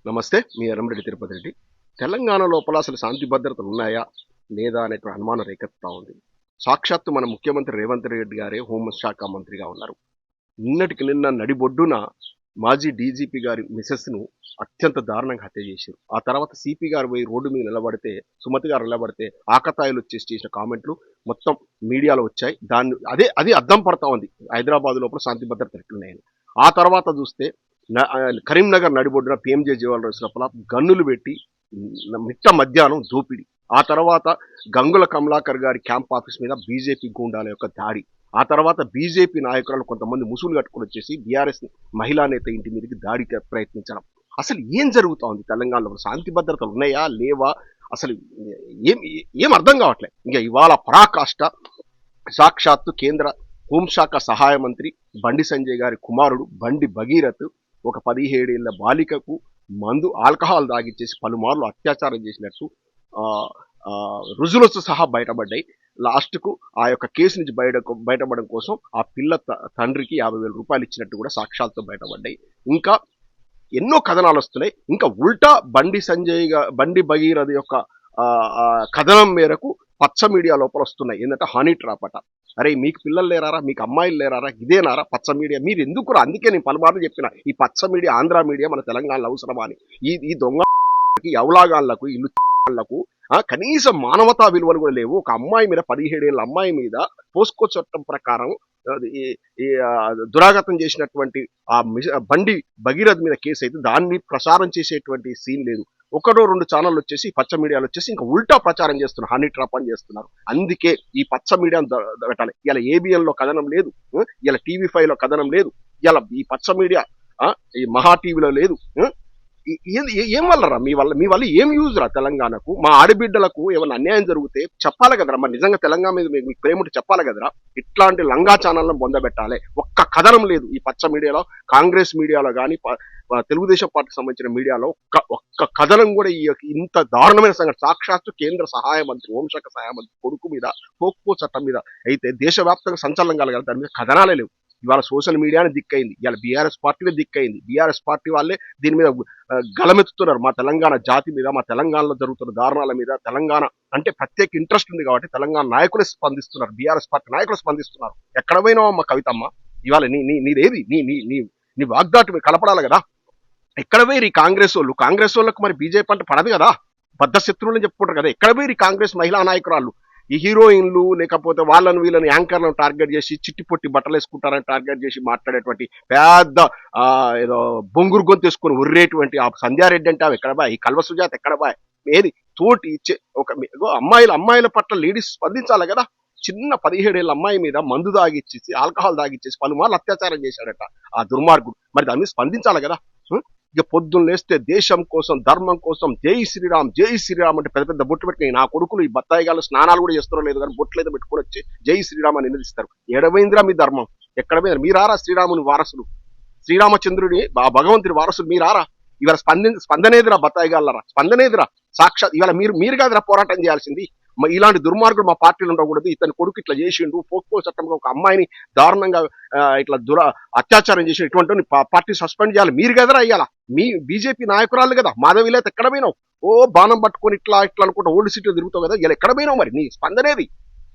నమస్తే. మీ ఎర్రమరెడ్డి తిరుపతి రెడ్డి. తెలంగాణ లోపల అసలు శాంతి భద్రతలు ఉన్నాయా? లేదా? అనేటువంటి అనుమానం రేకెత్తుతా ఉంది. సాక్షాత్తు మన ముఖ్యమంత్రి రేవంత్ రెడ్డి గారే హోంశాఖ మంత్రిగా ఉన్నారు. నిన్నటికి నిన్న నడిబొడ్డున మాజీ డీజీపీ గారి మిసెస్‌ను అత్యంత దారుణంగా హత్య చేశారు. ఆ తర్వాత సీపీ గారు పోయి రోడ్డు మీద నిలబడితే, సుమతి గారు నిలబడితే ఆకతాయిలొచ్చేసి చేసిన కామెంట్లు మొత్తం మీడియాలో వచ్చాయి. అది అద్దం పడతా ఉంది. హైదరాబాద్ లోపల శాంతి భద్రతలు ఎట్లున్నాయని. ఆ తర్వాత చూస్తే కరీంనగర్ నడిబొడ్డున పిఎంజే జ్యువెలర్స్ లోపల గన్నులు పెట్టి మిట్ట మధ్యాహ్నం దోపిడీ. ఆ తర్వాత గంగుల కమలాకర్ గారి క్యాంప్ ఆఫీస్ మీద బీజేపీ గూండాల యొక్క దాడి. ఆ తర్వాత బీజేపీ నాయకులను కొంతమంది ముసుగులు కట్టుకుని వచ్చేసి బీఆర్ఎస్ మహిళా నేత ఇంటి మీదకి దాడికి ప్రయత్నించడం. అసలు ఏం జరుగుతా ఉంది తెలంగాణలో? శాంతి భద్రతలు ఉన్నాయా లేవా? అసలు ఏం ఏం అర్థం కావట్లేదు. ఇంకా ఇవాళ పరాకాష్ట సాక్షాత్తు కేంద్ర హోంశాఖ సహాయ మంత్రి బండి సంజయ్ గారి కుమారుడు బండి భగీరథ్ ఒక 17 ఏళ్ల బాలికకు ఆల్కహాల్ తాగిచ్చేసి పలుమార్లు అత్యాచారం చేసినట్టు రుజువులతో సహా బయటపడ్డాయి. లాస్ట్కు ఆ యొక్క కేసు నుంచి బయటపడడం కోసం ఆ పిల్ల తండ్రికి 50,000 రూపాయలు ఇచ్చినట్టు కూడా సాక్ష్యాలతో బయటపడ్డాయి. ఇంకా ఎన్నో కథనాలు వస్తున్నాయి. ఇంకా ఉల్టా బండి భగీరథ యొక్క కథనం మేరకు పచ్చ మీడియా లోపల వస్తున్నాయి. ఏంటంటే హనీ ట్రాప్ అట. అరే మీకు పిల్లలు లేరారా, మీకు అమ్మాయిలు లేరారా, ఇదేనారా పచ్చ మీడియా? మీరు ఎందుకు? అందుకే నేను పలుమార్లు చెప్పిన ఈ పచ్చ మీడియా, ఆంధ్ర మీడియా మన తెలంగాణలో అవసరమా అని. ఈ దొంగ యవలాగాళ్లకు, ఇల్లులకు కనీసం మానవతా విలువలు కూడా లేవు. ఒక అమ్మాయి మీద 17 ఏళ్ల అమ్మాయి మీద పోస్కో చట్టం ప్రకారం దురాగతం చేసినటువంటి బండి భగీరథ్ మీద కేసు అయితే దాన్ని ప్రసారం చేసేటువంటి సీన్ లేదు. ఒకటో రెండు ఛానళ్ళు వచ్చేసి పచ్చ మీడియాలో వచ్చేసి ఇంకా ఉల్టా ప్రచారం చేస్తున్నారు, హనీ ట్రాప్ అని చేస్తున్నారు. అందుకే ఈ పచ్చ మీడియాను పెట్టాలి. ఇలా ఏబిఎన్ లో కథనం లేదు, ఇలా టీవీ5 లో కథనం లేదు, ఇలా ఈ పచ్చ మీడియా ఈ మహా టీవీలో లేదు. ఏం వల్లరా? మీ వల్ల ఏం యూజ్ రా తెలంగాణకు? మా ఆడబిడ్డలకు ఏమైనా అన్యాయం జరిగితే చెప్పాలి కదరా. మరి నిజంగా తెలంగాణ మీద మీకు ప్రేమటి చెప్పాలి కదరా. ఇట్లాంటి లంగా ఛానళ్ళను పొందబెట్టాలి. ఒక్క కథనం లేదు ఈ పచ్చ మీడియాలో, కాంగ్రెస్ మీడియాలో కానీ తెలుగుదేశం పార్టీకి సంబంధించిన మీడియాలో ఒక్క కథనం కూడా ఇంత దారుణమైన సంఘటన. సాక్షాత్తు కేంద్ర సహాయ మంత్రి, హోంశాఖ సహాయ మంత్రి కొడుకు మీద పోక్పో చట్టం మీద అయితే దేశవ్యాప్తంగా సంచలనం కలగాలి, దాని మీద కథనాలే లేవు. ఇవాళ సోషల్ మీడియానే దిక్కైంది, ఇవాళ బీఆర్ఎస్ పార్టీనే దిక్కైంది. బీఆర్ఎస్ పార్టీ వాళ్ళే దీని మీద గలమెత్తుతున్నారు. మా తెలంగాణ జాతి మీద, మా తెలంగాణలో జరుగుతున్న దారుణాల మీద. తెలంగాణ అంటే ప్రత్యేక ఇంట్రెస్ట్ ఉంది కాబట్టి తెలంగాణ నాయకులే స్పందిస్తున్నారు, బీఆర్ఎస్ పార్టీ నాయకులు స్పందిస్తున్నారు. ఎక్కడ పోయినావా మా కవితమ్మ? ఇవాళ నీదేది? నీ వాగ్దాటి కలపడాలి కదా. ఎక్కడ పోయి ఈ కాంగ్రెస్ వాళ్ళకు మరి బీజేపీ అంటే పడదు కదా, బద్ద శత్రువులని చెప్పుకుంటారు కదా. ఎక్కడ పోయి ఈ కాంగ్రెస్ మహిళా నాయకురాళ్ళు? ఈ హీరోయిన్లు లేకపోతే వీళ్ళని యాంకర్లను టార్గెట్ చేసి చిట్టి పొట్టి బట్టలు వేసుకుంటారని టార్గెట్ చేసి మాట్లాడేటువంటి పెద్ద ఏదో బొంగురు గొంతు వేసుకొని ఉర్రేటువంటి ఆ సంధ్యారెడ్డి అంటే ఎక్కడ బా? ఈ కల్వ సుజాత ఎక్కడ బా? ఏది తోటి ఇచ్చే ఒక అమ్మాయిల పట్ల లేడీస్ స్పందించాలి కదా. చిన్న 17 ఏళ్ల అమ్మాయి మీద మందు దాగిచ్చేసి, ఆల్కహాల్ దాగిచ్చేసి పలుమార్లు అత్యాచారం చేశాడట ఆ దుర్మార్గుడు. మరి దాని మీద స్పందించాలి కదా. ఇక పొద్దున్న లేస్తే దేశం కోసం, ధర్మం కోసం జై శ్రీరామ్ జై శ్రీరామ్ అంటే పెద్ద పెద్ద బొట్టు పెట్టుకుని నా కొడుకులు ఈ బత్తాయిగాలు స్నానాలు కూడా చేస్తారో లేదు కానీ బొట్లు అయితే పెట్టుకుని వచ్చి జై శ్రీరామ్ అని నిలదీస్తారు. ఎడమైందిరా మీ ధర్మం? ఎక్కడ పోయినారు? మీరారా శ్రీరాముని వారసులు, శ్రీరామచంద్రుడి భగవంతుడి వారసులు మీరారా? ఇవాళ స్పందనేదిరా బత్తాయిగాళ్ళరా? స్పందనేదిరా? సాక్షాత్ ఇవాళ మీరు కాదురా పోరాటం చేయాల్సింది. ఇలాంటి దుర్మార్గుడు మా పార్టీలు ఉండకూడదు, ఇతని కొడుకు ఇట్లా చేసిండు, పోక్పో చట్టంలో ఒక అమ్మాయిని దారుణంగా ఇట్లా అత్యాచారం చేసి ఇటువంటి పార్టీ సస్పెండ్ చేయాలి. మీరు కదరా అయ్యాలా? మీ బీజేపీ నాయకురాలు కదా మాధవిలేత. ఎక్కడ పోయినావు? బాణం పట్టుకొని ఇట్లా అనుకుంటా ఓల్డ్ సిటీలో తిరుగుతావు కదా. ఇలా ఎక్కడ పోయినావు? మరి నీ స్పందనేది?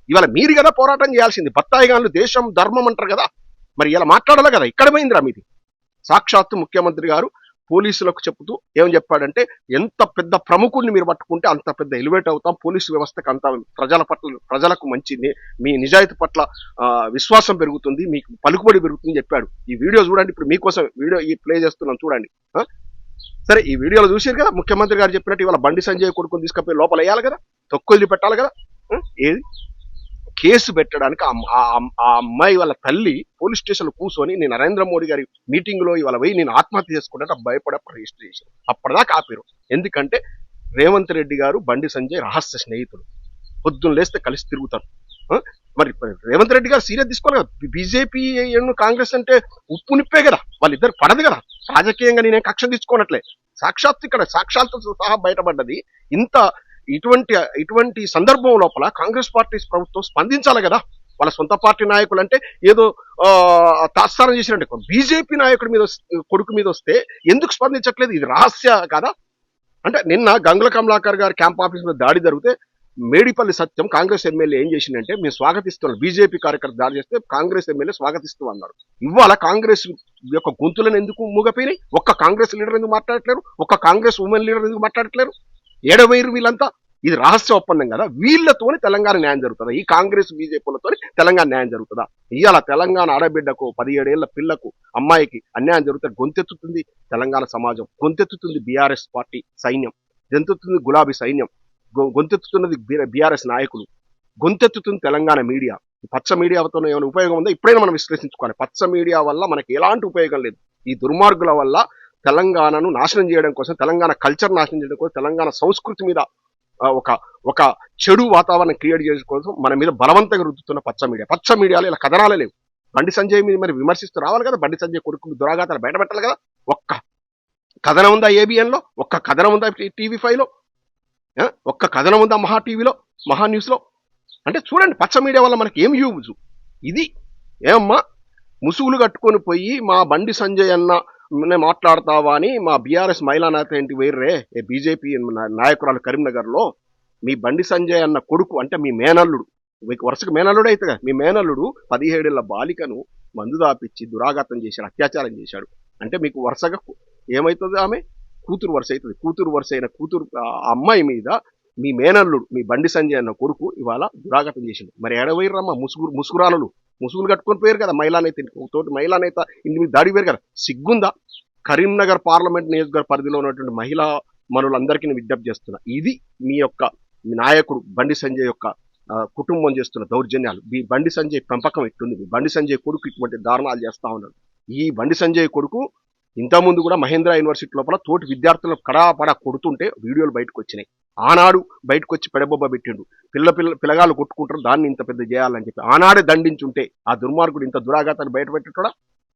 ఇవాళ మీరు కదా పోరాటం చేయాల్సింది. బత్తాయిగాన్లు దేశం ధర్మం అంటారు కదా, మరి ఇలా మాట్లాడాలి కదా. ఇక్కడ పోయిందిరా మీది? సాక్షాత్తు ముఖ్యమంత్రి గారు పోలీసులకు చెప్తూ ఏమని చెప్పాడంటే, ఎంత పెద్ద ప్రముఖుడిని మీరు పట్టుకుంటే అంత పెద్ద ఎలివేట్ అవుతాం, పోలీసు వ్యవస్థకు అంత ప్రజలకు మంచి మీ నిజాయితీ పట్ల విశ్వాసం పెరుగుతుంది, మీకు పలుకుబడి పెరుగుతుంది చెప్పాడు. ఈ వీడియో చూడండి, ఇప్పుడు మీకోసం వీడియో ప్లే చేస్తున్నాం చూడండి. సరే, ఈ వీడియోలో చూసారు కదా ముఖ్యమంత్రి గారు చెప్పినట్టు ఇవాళ బండి సంజయ్ కొడుకుని తీసుకపోయి లోపల వేయాలి కదా, తొక్కులు పెట్టాలి కదా. ఏది కేసు పెట్టడానికి ఆ అమ్మాయి వాళ్ళ తల్లి పోలీస్ స్టేషన్ కూర్చొని నేను నరేంద్ర మోడీ గారి మీటింగ్ లో ఇవాళ పోయి నేను ఆత్మహత్య చేసుకుంటే భయపడే రిజిస్టర్ చేశారు. అప్పటిదాకా ఆపారు. ఎందుకంటే రేవంత్ రెడ్డి గారు బండి సంజయ్ రహస్య స్నేహితులు, పొద్దున్న లేస్తే కలిసి తిరుగుతారు. మరి రేవంత్ రెడ్డి గారు సీరియస్ తీసుకోవాలి కదా. బీజేపీ కాంగ్రెస్ అంటే ఉప్పు నిప్పే కదా, వాళ్ళిద్దరు పడదు కదా. రాజకీయంగా నేనేం కక్ష తీసుకోనట్లే, సాక్షాత్తో సహా బయటపడ్డది. ఇటువంటి సందర్భం లోపల కాంగ్రెస్ పార్టీ ప్రభుత్వం స్పందించాలి కదా. వాళ్ళ సొంత పార్టీ నాయకులు అంటే ఏదో తాత్సారం చేసినట్టు. బీజేపీ నాయకుడి మీద కొడుకు మీద వస్తే ఎందుకు స్పందించట్లేదు? ఇది రహస్య కదా. అంటే నిన్న గంగుల కమలాకర్ గారి క్యాంప్ ఆఫీస్ మీద దాడి జరిగితే మేడిపల్లి సత్యం కాంగ్రెస్ ఎమ్మెల్యే ఏం చేసిందంటే, మేము స్వాగతిస్తున్నాం, బీజేపీ కార్యకర్త దాడి చేస్తే కాంగ్రెస్ ఎమ్మెల్యే స్వాగతిస్తూ అన్నాడు. ఇవాళ కాంగ్రెస్ యొక్క గొంతులను ఎందుకు మూగపోయినాయి? ఒక్క కాంగ్రెస్ లీడర్ ఎందుకు మాట్లాడట్లేరు? ఒక్క కాంగ్రెస్ ఉమెన్ లీడర్ ఎందుకు మాట్లాడట్లేరు? ఏడవైరు వీళ్ళంతా. ఇది రహస్య ఒప్పందం కదా. వీళ్ళతోని తెలంగాణ న్యాయం జరుగుతుందా? ఈ కాంగ్రెస్ బీజేపీలతో తెలంగాణ న్యాయం జరుగుతుందా? ఇవాళ తెలంగాణ ఆడబిడ్డకు 17 ఏళ్ల పిల్లకు అమ్మాయికి అన్యాయం జరుగుతుంది. గొంతెత్తుతుంది తెలంగాణ సమాజం, గొంతెత్తుతుంది బీఆర్ఎస్ పార్టీ సైన్యం, గొంతెత్తుతుంది గులాబీ సైన్యం, గొంతెత్తుతున్నది బీఆర్ఎస్ నాయకులు, గొంతెత్తుతుంది తెలంగాణ మీడియా. పచ్చ మీడియాతో ఏమైనా ఉపయోగం ఉందో ఇప్పుడైనా మనం విశ్లేషించుకోవాలి. పచ్చ మీడియా వల్ల మనకి ఎలాంటి ఉపయోగం లేదు. ఈ దుర్మార్గుల వల్ల తెలంగాణను నాశనం చేయడం కోసం, తెలంగాణ కల్చర్ నాశనం చేయడం కోసం, తెలంగాణ సంస్కృతి మీద ఒక చెడు వాతావరణం క్రియేట్ చేయడం కోసం మన మీద బలవంతంగా రుద్దుతున్న పచ్చ మీడియాలో ఇలా కథనాలే లేవు. బండి సంజయ్ మీద మరి విమర్శిస్తూ రావాలి కదా. బండి సంజయ్ కొడుకు దురాఘాతాలు బయటపెట్టాలి కదా. ఒక్క కథనం ఉందా ఏబిఎన్లో? ఒక్క కథనం ఉందా TV5లో? ఒక్క కథనం ఉందా మహా టీవీలో, మహా న్యూస్లో? అంటే చూడండి, పచ్చ మీడియా వల్ల మనకి ఏం యూజ్. ఇది ఏమమ్మా ముసుగులు కట్టుకొని పోయి మా బండి సంజయ్ అన్న మాట్లాడతావా అని మా బీఆర్ఎస్ మహిళా నేత ఏంటి వేర్రే బీజేపీ నాయకురాలు కరీంనగర్లో మీ బండి సంజయ్ అన్న కొడుకు అంటే మీ మేనల్లుడు, మీకు వరుసగా మేనల్లుడు అయితే కదా, మీ మేనల్లుడు 17 ఏళ్ల బాలికను మందు దాపిచ్చి దురాఘాతం చేశాడు, అత్యాచారం చేశాడు. అంటే మీకు వరుసగా ఏమవుతుంది? ఆమె కూతురు వరుస అవుతుంది. కూతురు వరుస అయిన అమ్మాయి మీద మీ మేనల్లుడు, మీ బండి సంజయ్ అన్న కొడుకు ఇవాళ దురాఘాతం చేసిండు. మరి ఏడవైరమ్మా ముసుగురాలు? ముసుగులు కట్టుకొని పోయారు కదా మహిళా నేత, తోటి మహిళా నేత ఇంటి మీద దాడి పోయారు కదా. సిగ్గుందా? కరీంనగర్ పార్లమెంట్ నియోజకవర్గ పరిధిలో ఉన్నటువంటి మహిళా మనులందరికీ విజ్ఞప్తి చేస్తున్నా, ఇది మీ నాయకుడు బండి సంజయ్ యొక్క కుటుంబం చేస్తున్న దౌర్జన్యాలు. ఈ బండి సంజయ్ పెంపకం ఎట్టుంది? బండి సంజయ్ కొడుకు ఇటువంటి దారుణాలు చేస్తా ఉన్నాడు. ఈ బండి సంజయ్ కొడుకు ఇంతకుముందు కూడా మహేంద్ర యూనివర్సిటీ లోపల తోటి విద్యార్థులను కడాపడా కొడుతుంటే వీడియోలు బయటకు వచ్చినాయి. ఆనాడు బయటకు వచ్చి పెడబొబ్బ పెట్టిండు. పిల్లగాళ్ళు కొట్టుకుంటారు, దాన్ని ఇంత పెద్ద చేయాలని చెప్పి ఆనాడే దండించుంటే ఆ దుర్మార్గుడు ఇంత దురాఘాతాన్ని బయట పెట్టాడా?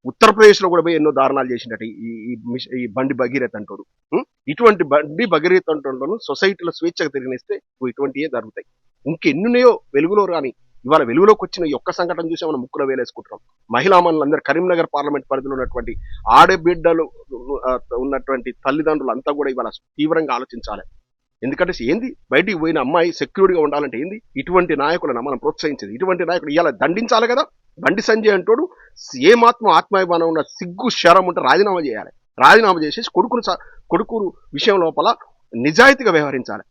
ఉత్తరప్రదేశ్లో కూడా పోయి ఎన్నో దారుణాలు చేసినట్టు ఈ బండి భగీరథ్ అంటారు. ఇటువంటి బండి భగీరథ్ అంటూ సొసైటీలో స్వేచ్ఛగా తిరిగిస్తే ఇటువంటివే జరుగుతాయి. ఇంకెన్నున్నాయో వెలుగులో రాని. ఇవాళ వెలుగులోకి వచ్చిన ఈ ఒక్క సంఘటన చూసి మనం ముక్కులో వేలేసుకుంటున్నాం. మహిళా మనులందరూ కరీంనగర్ పార్లమెంట్ పరిధిలో ఉన్నటువంటి ఆడబిడ్డలు ఉన్నటువంటి తల్లిదండ్రులు అంతా కూడా ఇవాళ తీవ్రంగా ఆలోచించాలి. ఎందుకంటే ఏంది, బయటికి పోయిన అమ్మాయి సెక్యూర్డ్గా ఉండాలంటే ఏంది? ఇటువంటి నాయకులను మనం ప్రోత్సహించేది. ఇటువంటి నాయకులు ఇలా దండించాలి కదా. బండి సంజయ్ అంటోడు ఏమాత్మ ఆత్మాభిమానం ఉన్న సిగ్గు శరం ఉంటే రాజీనామా చేయాలి. రాజీనామా చేసేసి కొడుకు విషయం లోపల నిజాయితీగా వ్యవహరించాలి.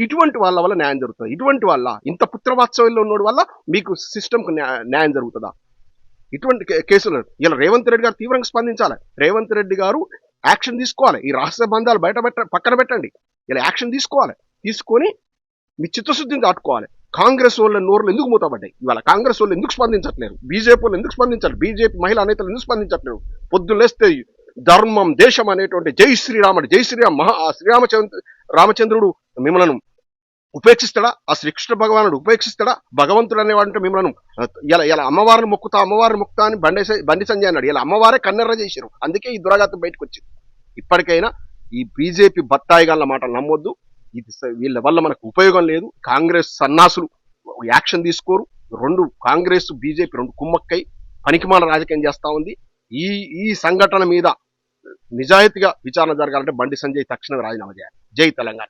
ఇటువంటి వాళ్ళ వల్ల న్యాయం జరుగుతుంది. ఇటువంటి వల్ల ఇంత పుత్రవాత్సల్యంలో ఉన్నోడు వల్ల మీకు సిస్టమ్కి న్యాయం జరుగుతుందా? ఇటువంటి కేసులు ఇలా రేవంత్ రెడ్డి గారు తీవ్రంగా స్పందించాలి. రేవంత్ రెడ్డి గారు యాక్షన్ తీసుకోవాలి. ఈ రహస్య బంధాలు పక్కన పెట్టండి. ఇలా యాక్షన్ తీసుకోవాలి. తీసుకొని మీ చిత్తశుద్ధిని దాటుకోవాలి. కాంగ్రెస్ వాళ్ళ నోర్లు ఎందుకు మూతపడ్డాయి? ఇవాళ కాంగ్రెస్ వాళ్ళు ఎందుకు స్పందించట్లేరు? బీజేపీ వాళ్ళు ఎందుకు స్పందించారు? బీజేపీ మహిళా నేతలు ఎందుకు స్పందించట్లేరు? పొద్దులేస్తే ధర్మం దేశం అనేటువంటి జై శ్రీరాముడు, జై శ్రీరామ్ రామచంద్రుడు మిమ్మల్ని ఉపేక్షిస్తాడా? ఆ శ్రీకృష్ణ భగవానుడు ఉపేక్షిస్తాడా? భగవంతుడు అనేవాడంటే మిమ్మల్ని ఇలా అమ్మవారిని మొక్కుతా అని బండి సంజయ్ అన్నాడు. ఇలా అమ్మవారే కన్నెర్ర చేశారు. అందుకే ఈ దురాఘాతం బయటకు వచ్చింది. ఇప్పటికైనా ఈ బీజేపీ బత్తాయిగాళ్ళ మాటలు నమ్మొద్దు. ఇది వీళ్ళ వల్ల మనకు ఉపయోగం లేదు. కాంగ్రెస్ సన్నాసులు యాక్షన్ తీసుకోరు. కాంగ్రెస్ బీజేపీ రెండు కుమ్మక్కై పనికిమాల రాజకీయం చేస్తా ఉంది. ఈ సంఘటన మీద నిజాయితీగా విచారణ జరగాలంటే బండి సంజయ్ తక్షణమే రాజీనామా చేయాలి. జై తెలంగాణ.